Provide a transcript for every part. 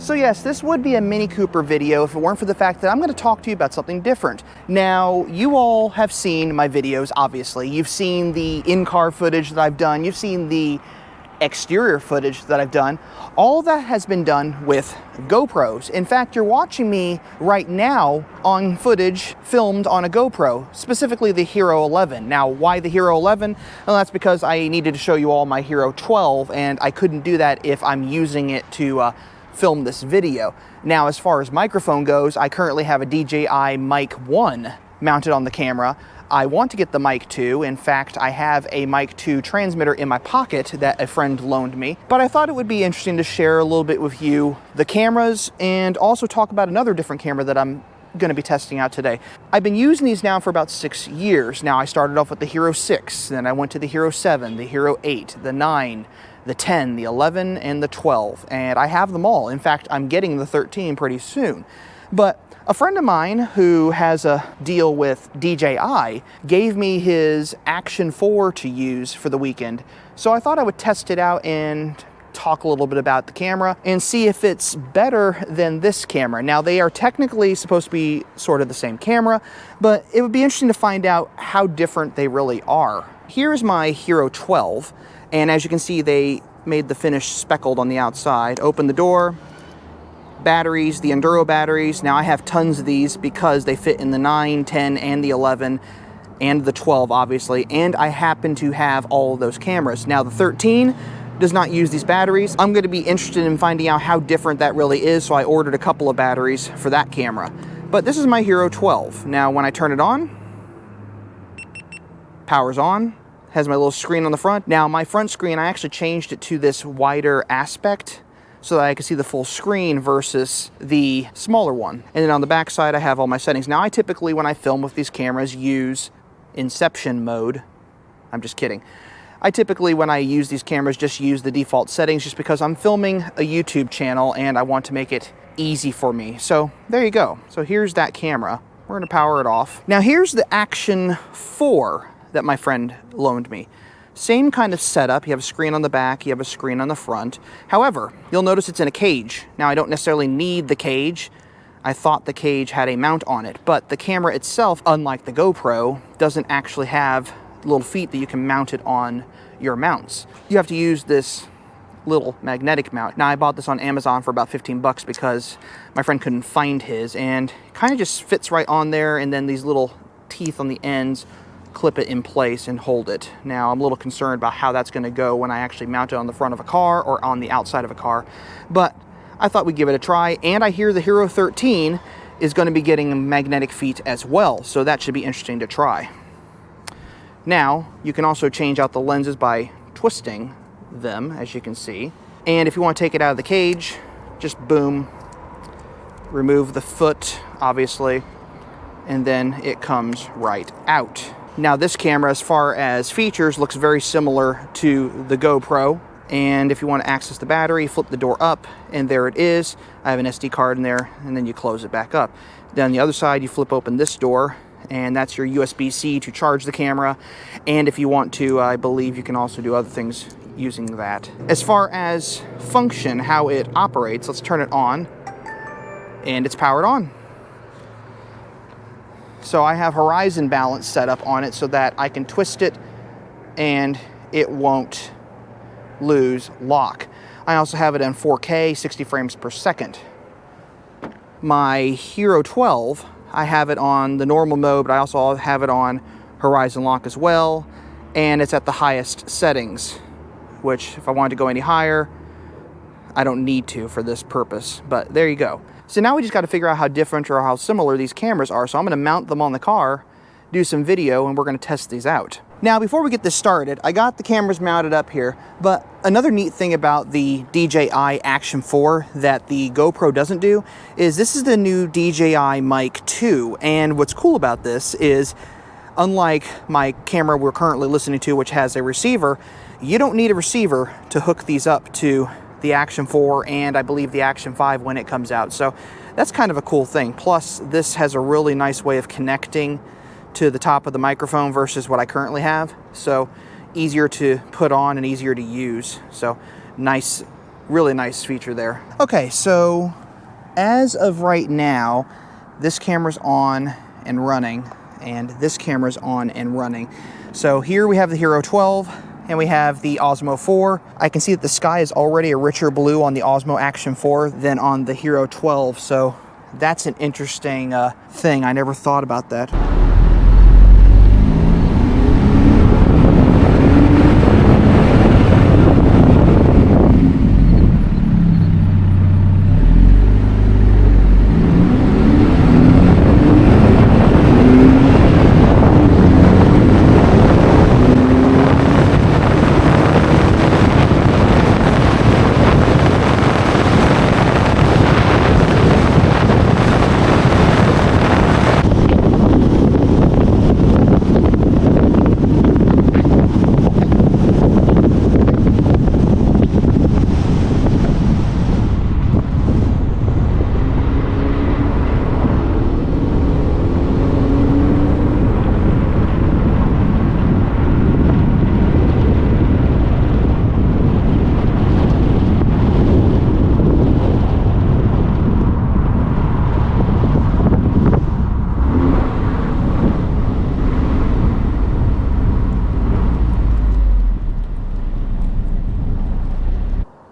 So yes, this would be a Mini Cooper video if it weren't for the fact that I'm going to talk to you about something different. Now, you all have seen my videos, obviously. You've seen the in-car footage that I've done. You've seen the exterior footage that I've done. All that has been done with GoPros. In fact, you're watching me right now on footage filmed on a GoPro, specifically the Hero 11. Now, why the Hero 11? Well, that's because I needed to show you all my Hero 12, and I couldn't do that if I'm using it to film this video. Now, as far as microphone goes, I currently have a DJI Mic 1 mounted on the camera. I want to get the Mic 2. In fact, I have a Mic 2 transmitter in my pocket that a friend loaned me. But I thought it would be interesting to share a little bit with you the cameras and also talk about another different camera that I'm going to be testing out today. I've been using these now for about 6 years. Now, I started off with the Hero 6, then I went to the Hero 7, the Hero 8, the 9, the 10, the 11, and the 12, and I have them all. In fact, I'm getting the 13 pretty soon. But a friend of mine who has a deal with DJI gave me his Action 4 to use for the weekend, so I thought I would test it out and talk a little bit about the camera and see if it's better than this camera. Now, they are technically supposed to be sort of the same camera, but it would be interesting to find out how different they really are. Here's my Hero 12. And as you can see, they made the finish speckled on the outside. Open the door, batteries, the Enduro batteries. Now I have tons of these because they fit in the 9, 10, and the 11, and the 12, obviously. And I happen to have all of those cameras. Now the 13 does not use these batteries. I'm going to be interested in finding out how different that really is, so I ordered a couple of batteries for that camera. But this is my Hero 12. Now when I turn it on, power's on. Has my little screen on the front. Now, my front screen, I actually changed it to this wider aspect so that I can see the full screen versus the smaller one. And then on the back side, I have all my settings. Now, I typically, when I film with these cameras, use Inception mode. I'm just kidding. I typically, when I use these cameras, just use the default settings just because I'm filming a YouTube channel and I want to make it easy for me. So there you go. So here's that camera. We're gonna power it off. Now, here's the Action 4 that my friend loaned me. Same kind of setup. You have a screen on the back, you have a screen on the front. However, you'll notice it's in a cage. Now, I don't necessarily need the cage. I thought the cage had a mount on it, but the camera itself, unlike the GoPro, doesn't actually have little feet that you can mount it on your mounts. You have to use this little magnetic mount. Now, I bought this on Amazon for about 15 bucks because my friend couldn't find his, and it kind of just fits right on there, and then these little teeth on the ends clip it in place and hold it. Now, I'm a little concerned about how that's going to go when I actually mount it on the front of a car or on the outside of a car, but I thought we'd give it a try. And I hear the Hero 13 is going to be getting magnetic feet as well, so that should be interesting to try. Now, you can also change out the lenses by twisting them, as you can see. And if you want to take it out of the cage, just boom, remove the foot, obviously, and then it comes right out. Now, this camera, as far as features, looks very similar to the GoPro. And if you want to access the battery, flip the door up, and there it is. I have an SD card in there, and then you close it back up. Then on the other side, you flip open this door, and that's your USB-C to charge the camera. And if you want to, I believe you can also do other things using that. As far as function, how it operates, let's turn it on, and it's powered on. So I have horizon balance set up on it so that I can twist it and it won't lose lock. I also have it in 4K, 60 frames per second. My Hero 12, I have it on the normal mode, but I also have it on horizon lock as well, and it's at the highest settings, which if I wanted to go any higher, I don't need to for this purpose, but there you go. So now we just got to figure out how different or how similar these cameras are. So I'm going to mount them on the car, do some video, and we're going to test these out. Now, before we get this started, I got the cameras mounted up here, but another neat thing about the DJI Action 4 that the GoPro doesn't do is this is the new DJI Mic 2. And what's cool about this is, unlike my camera we're currently listening to, which has a receiver, you don't need a receiver to hook these up to the Action 4 and I believe the Action 5 when it comes out. So that's kind of a cool thing. Plus, this has a really nice way of connecting to the top of the microphone versus what I currently have. So easier to put on and easier to use. So nice Really nice feature there. Okay, so as of right now, this camera's on and running, and this camera's on and running. So here we have the Hero 12, and we have the Osmo 4. I can see that the sky is already a richer blue on the Osmo Action 4 than on the Hero 12, so that's an interesting thing. I never thought about that.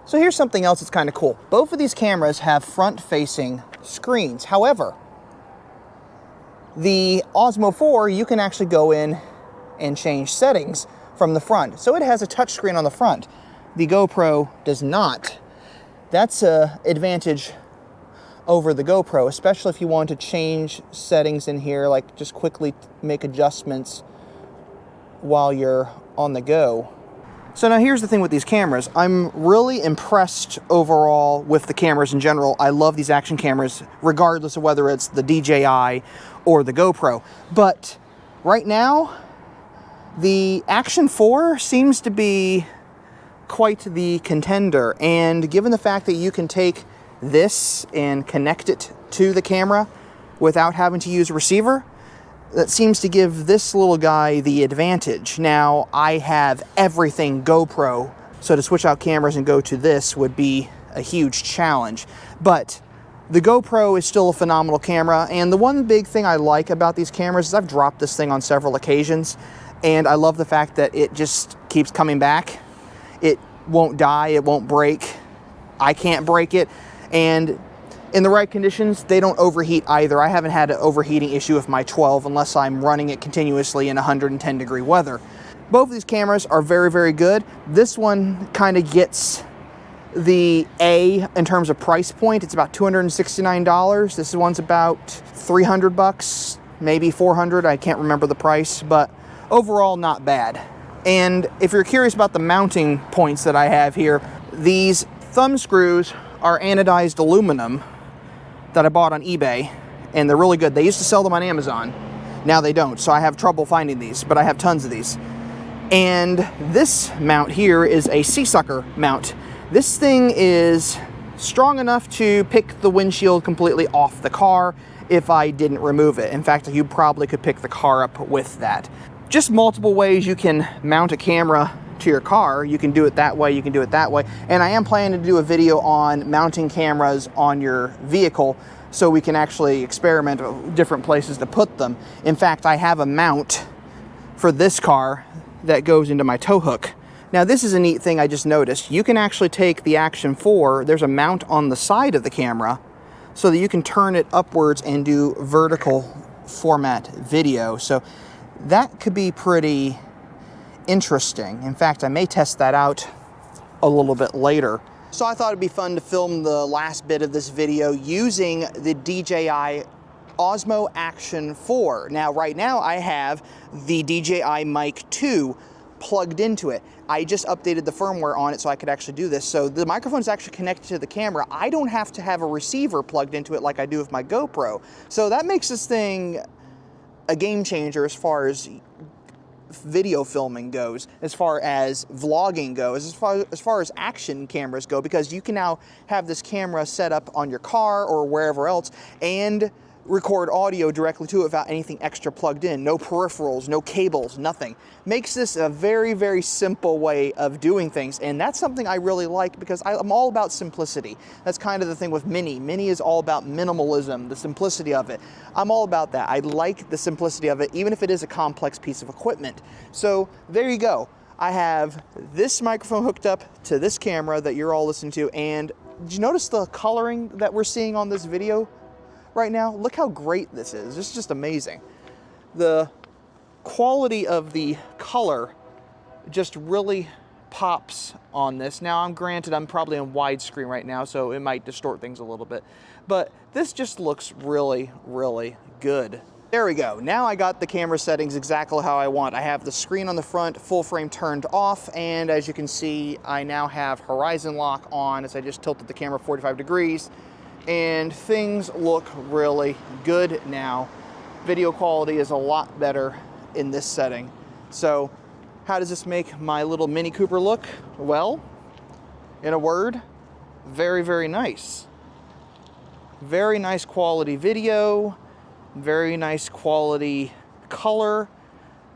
So here's something else that's kind of cool. Both of these cameras have front-facing screens. However, the Osmo 4, you can actually go in and change settings from the front. So it has a touch screen on the front. The GoPro does not. That's an advantage over the GoPro, especially if you want to change settings in here, like just quickly make adjustments while you're on the go. So now here's the thing with these cameras. I'm really impressed overall with the cameras in general. I love these action cameras, regardless of whether it's the DJI or the GoPro. But right now, the Action 4 seems to be quite the contender. And given the fact that you can take this and connect it to the camera without having to use a receiver, that seems to give this little guy the advantage. Now, I have everything GoPro, so to switch out cameras and go to this would be a huge challenge. But the GoPro is still a phenomenal camera, and the one big thing I like about these cameras is I've dropped this thing on several occasions, and I love the fact that it just keeps coming back. It won't die, it won't break. I can't break it, and in the right conditions, they don't overheat either. I haven't had an overheating issue with my 12 unless I'm running it continuously in 110 degree weather. Both of these cameras are very, very good. This one kind of gets the A in terms of price point. It's about $269. This one's about 300 bucks, maybe 400. I can't remember the price, but overall not bad. And if you're curious about the mounting points that I have here, these thumb screws are anodized aluminum that I bought on eBay, and they're really good. They used to sell them on Amazon. Now they don't, so I have trouble finding these, but I have tons of these. And this mount here is a sea-sucker mount. This thing is strong enough to pick the windshield completely off the car if I didn't remove it. In fact, you probably could pick the car up with that. Just multiple ways you can mount a camera to your car. You can do it that way, you can do it that way. And I am planning to do a video on mounting cameras on your vehicle so we can actually experiment with different places to put them. In fact, I have a mount for this car that goes into my tow hook. Now this is a neat thing I just noticed. You can actually take the Action 4, there's a mount on the side of the camera so that you can turn it upwards and do vertical format video. So that could be pretty interesting. In fact, I may test that out a little bit later. So I thought it'd be fun to film the last bit of this video using the DJI Osmo Action 4. Now, right now I have the DJI Mic 2 plugged into it. I just updated the firmware on it so I could actually do this. So the microphone is actually connected to the camera. I don't have to have a receiver plugged into it like I do with my GoPro. So that makes this thing a game changer as far as video filming goes, as far as vlogging goes, as far as action cameras go, because you can now have this camera set up on your car or wherever else and record audio directly to it without anything extra plugged in. No peripherals, no cables, nothing. Makes this a very, very simple way of doing things, and that's something I really like because I'm all about simplicity. That's kind of the thing with Mini. Mini is all about minimalism, the simplicity of it. I'm all about that. I like the simplicity of it, even if it is a complex piece of equipment. So there you go. I have this microphone hooked up to this camera that you're all listening to, and did you notice the coloring that we're seeing on this video right now? Look how great this is. It's just amazing. The quality of the color just really pops on this. Now, granted, I'm probably on widescreen right now, so it might distort things a little bit, but this just looks really, really good. There we go. Now I got the camera settings exactly how I want. I have the screen on the front, full frame turned off, and as you can see, I now have horizon lock on as I just tilted the camera 45 degrees. And things look really good now. Video quality is a lot better in this setting. So how does this make my little Mini Cooper look? Well, in a word, very, very nice. Very nice quality video, very nice quality color,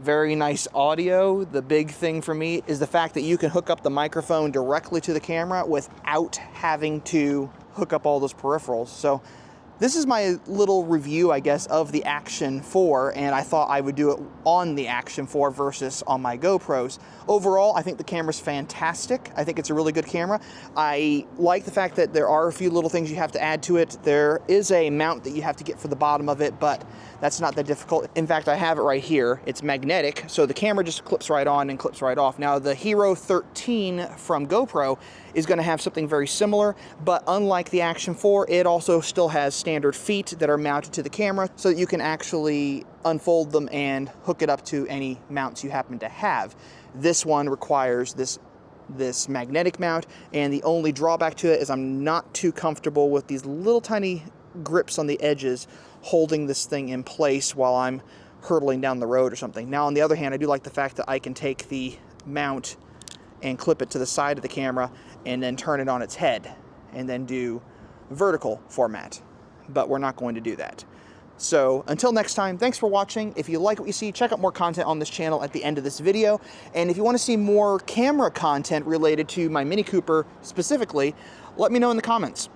very nice audio. The big thing for me is the fact that you can hook up the microphone directly to the camera without having to hook up all those peripherals. So this is my little review, I guess, of the Action 4, and I thought I would do it on the Action 4 versus on my GoPros. Overall, I think the camera's fantastic. I think it's a really good camera. I like the fact that there are a few little things you have to add to it. There is a mount that you have to get for the bottom of it, but that's not that difficult. In fact, I have it right here. It's magnetic, so the camera just clips right on and clips right off. Now, the Hero 13 from GoPro is going to have something very similar, but unlike the Action 4, it also still has standard feet that are mounted to the camera so that you can actually unfold them and hook it up to any mounts you happen to have. This one requires this magnetic mount, and the only drawback to it is I'm not too comfortable with these little tiny grips on the edges holding this thing in place while I'm hurtling down the road or something. Now, on the other hand, I do like the fact that I can take the mount and clip it to the side of the camera and then turn it on its head and then do vertical format, but we're not going to do that. So until next time, thanks for watching. If you like what you see, check out more content on this channel at the end of this video. And if you want to see more camera content related to my Mini Cooper specifically, let me know in the comments.